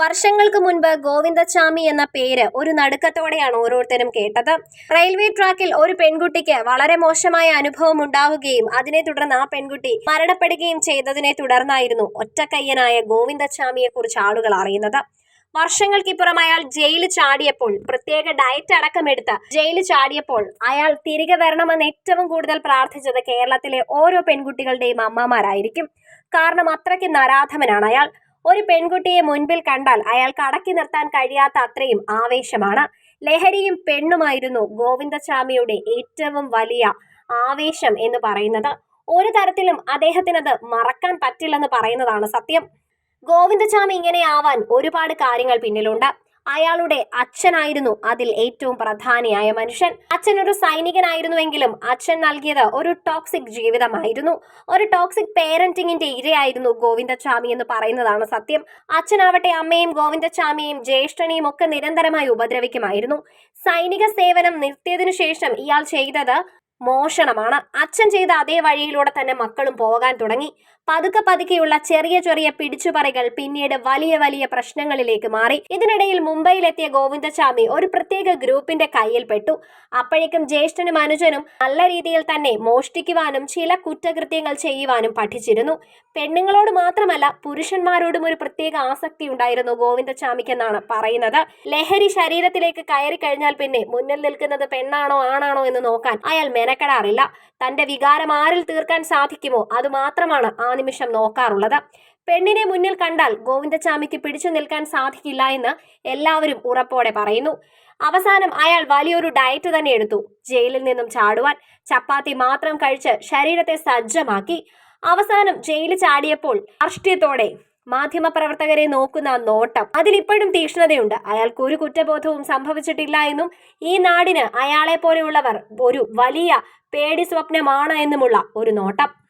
വർഷങ്ങൾക്ക് മുൻപ് ഗോവിന്ദച്ചാമി എന്ന പേര് ഒരു നടുക്കത്തോടെയാണ് ഓരോരുത്തരും കേട്ടത്. റെയിൽവേ ട്രാക്കിൽ ഒരു പെൺകുട്ടിക്ക് വളരെ മോശമായ അനുഭവം ഉണ്ടാവുകയും അതിനെ തുടർന്ന് ആ പെൺകുട്ടി മരണപ്പെടുകയും ചെയ്തതിനെ തുടർന്നായിരുന്നു ഒറ്റക്കയ്യനായ ഗോവിന്ദച്ചാമിയെ കുറിച്ച് ആളുകൾ അറിയുന്നത്. വർഷങ്ങൾക്കിപ്പുറം അയാൾ ജയിലിൽ ചാടിയപ്പോൾ, പ്രത്യേക ഡയറ്റ് അടക്കമെടുത്ത് ജയിലിൽ ചാടിയപ്പോൾ അയാൾ തിരികെ വരണമെന്ന് ഏറ്റവും കൂടുതൽ പ്രാർത്ഥിച്ചത് കേരളത്തിലെ ഓരോ പെൺകുട്ടികളുടെയും അമ്മമാരായിരിക്കും. കാരണം അത്രയ്ക്ക് നരാധമനാണ് അയാൾ. ഒരു പെൺകുട്ടിയെ മുൻപിൽ കണ്ടാൽ അയാൾക്ക് അടക്കി നിർത്താൻ കഴിയാത്ത അത്രയും ആവേശമാണ്. ലഹരിയും പെണ്ണുമായിരുന്നു ഗോവിന്ദച്ചാമിയുടെ ഏറ്റവും വലിയ ആവേശം എന്ന് പറയുന്നത്. ഒരു തരത്തിലും അദ്ദേഹത്തിനത് മറക്കാൻ പറ്റില്ലെന്ന് പറയുന്നതാണ് സത്യം. ഗോവിന്ദച്ചാമി ഇങ്ങനെ ആവാൻ ഒരുപാട് കാര്യങ്ങൾ പിന്നിലുണ്ട്. അയാളുടെ അച്ഛനായിരുന്നു അതിൽ ഏറ്റവും പ്രധാനിയായ മനുഷ്യൻ. അച്ഛൻ ഒരു സൈനികനായിരുന്നുവെങ്കിലും അച്ഛൻ നൽകിയത് ഒരു ടോക്സിക് ജീവിതമായിരുന്നു. ഒരു ടോക്സിക് പേരന്റിങ്ങിന്റെ ഇരയായിരുന്നു ഗോവിന്ദച്ചാമി എന്ന് പറയുന്നതാണ് സത്യം. അച്ഛനാവട്ടെ അമ്മയും ഗോവിന്ദച്ചാമിയും ജ്യേഷ്ഠനെയും ഒക്കെ നിരന്തരമായി ഉപദ്രവിക്കുമായിരുന്നു. സൈനിക സേവനം നിർത്തിയതിനു ശേഷം ഇയാൾ ചെയ്തത് മോഷണമാണ്. അച്ഛൻ ചെയ്ത അതേ വഴിയിലൂടെ തന്നെ മക്കളും പോകാൻ തുടങ്ങി. പതുക്കെ പതുക്കെയുള്ള ചെറിയ ചെറിയ പിടിച്ചുപറികൾ പിന്നീട് വലിയ വലിയ പ്രശ്നങ്ങളിലേക്ക് മാറി. ഇതിനിടയിൽ മുംബൈയിലെത്തിയ ഗോവിന്ദച്ചാമി ഒരു പ്രത്യേക ഗ്രൂപ്പിന്റെ കയ്യിൽപ്പെട്ടു. അപ്പോഴേക്കും ജ്യേഷ്ഠനും അനുജനും നല്ല രീതിയിൽ തന്നെ മോഷ്ടിക്കുവാനും ചില കുറ്റകൃത്യങ്ങൾ ചെയ്യുവാനും പഠിച്ചിരുന്നു. പെണ്ണുങ്ങളോട് മാത്രമല്ല പുരുഷന്മാരോടും ഒരു പ്രത്യേക ആസക്തി ഉണ്ടായിരുന്നു ഗോവിന്ദച്ചാമിക്കെന്നാണ് പറയുന്നത്. ലഹരി ശരീരത്തിലേക്ക് കയറി കഴിഞ്ഞാൽ പിന്നെ മുന്നിൽ നിൽക്കുന്നത് പെണ്ണാണോ ആണാണോ എന്ന് നോക്കാൻ അയാൾ മെനക്കെടാറില്ല. തന്റെ വികാരം ആരിൽ തീർക്കാൻ സാധിക്കുമോ അത് മാത്രമാണ് ആ നിമിഷം നോക്കാറുള്ളത്. പെണ്ണിനെ മുന്നിൽ കണ്ടാൽ ഗോവിന്ദച്ചാമിക്ക് പിടിച്ചു നിൽക്കാൻ സാധിക്കില്ല എന്ന് എല്ലാവരും ഉറപ്പോടെ പറയുന്നു. അവസാനം അയാൾ വലിയൊരു ഡയറ്റ് തന്നെ എടുത്തു ജയിലിൽ നിന്നും ചാടുവാൻ. ചപ്പാത്തി മാത്രം കഴിച്ച് ശരീരത്തെ സജ്ജമാക്കി. അവസാനം ജയിലിൽ ചാടിയപ്പോൾ രാഷ്ട്രീയത്തോടെ മാധ്യമപ്രവർത്തകരെ നോക്കുന്ന നോട്ടം, അതിലിപ്പോഴും തീക്ഷ്ണതയുണ്ട്. അയാൾക്ക് ഒരു കുറ്റബോധവും സംഭവിച്ചിട്ടില്ല എന്നും ഈ നാടിന് അയാളെ പോലെയുള്ളവർ ഒരു വലിയ പേടി സ്വപ്നമാണ് എന്നുമുള്ള ഒരു നോട്ടം.